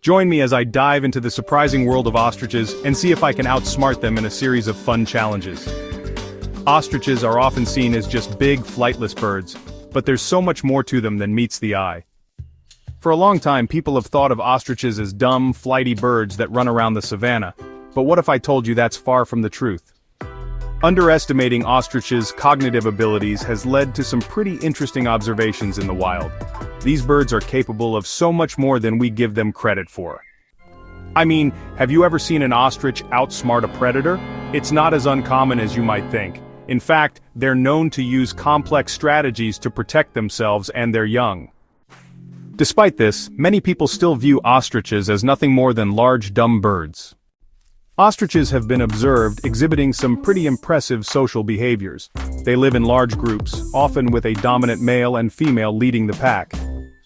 Join me as I dive into the surprising world of ostriches and see if I can outsmart them in a series of fun challenges. Ostriches are often seen as just big, flightless birds, but there's so much more to them than meets the eye. For a long time, people have thought of ostriches as dumb, flighty birds that run around the savannah, but what if I told you that's far from the truth? Underestimating ostriches' cognitive abilities has led to some pretty interesting observations in the wild. These birds are capable of so much more than we give them credit for. I mean, have you ever seen an ostrich outsmart a predator? It's not as uncommon as you might think. In fact, they're known to use complex strategies to protect themselves and their young. Despite this, many people still view ostriches as nothing more than large, dumb birds. Ostriches have been observed exhibiting some pretty impressive social behaviors. They live in large groups, often with a dominant male and female leading the pack.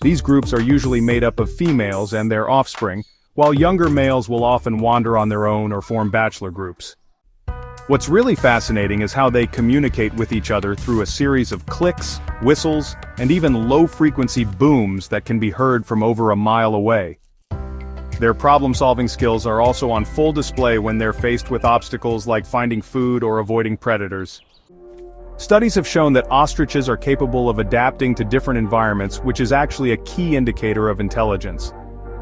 These groups are usually made up of females and their offspring, while younger males will often wander on their own or form bachelor groups. What's really fascinating is how they communicate with each other through a series of clicks, whistles, and even low-frequency booms that can be heard from over a mile away. Their problem-solving skills are also on full display when they're faced with obstacles like finding food or avoiding predators. Studies have shown that ostriches are capable of adapting to different environments, which is actually a key indicator of intelligence.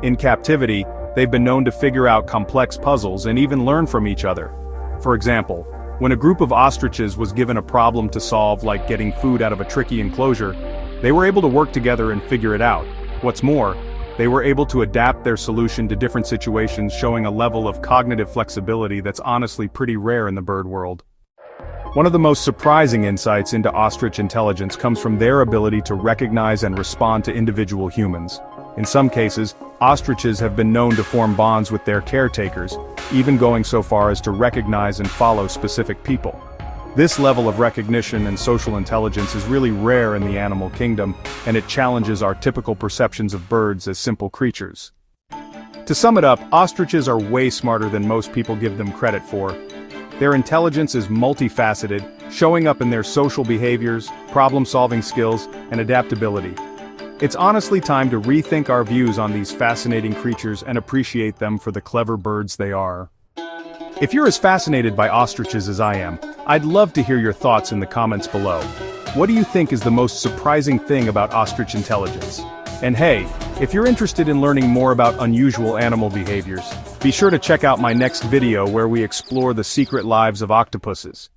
In captivity, they've been known to figure out complex puzzles and even learn from each other. For example, when a group of ostriches was given a problem to solve, like getting food out of a tricky enclosure, they were able to work together and figure it out. What's more, they were able to adapt their solution to different situations, showing a level of cognitive flexibility that's honestly pretty rare in the bird world. One of the most surprising insights into ostrich intelligence comes from their ability to recognize and respond to individual humans. In some cases, ostriches have been known to form bonds with their caretakers, even going so far as to recognize and follow specific people. This level of recognition and social intelligence is really rare in the animal kingdom, and it challenges our typical perceptions of birds as simple creatures. To sum it up, ostriches are way smarter than most people give them credit for. Their intelligence is multifaceted, showing up in their social behaviors, problem-solving skills, and adaptability. It's honestly time to rethink our views on these fascinating creatures and appreciate them for the clever birds they are. If you're as fascinated by ostriches as I am, I'd love to hear your thoughts in the comments below. What do you think is the most surprising thing about ostrich intelligence? And hey, if you're interested in learning more about unusual animal behaviors, be sure to check out my next video where we explore the secret lives of octopuses.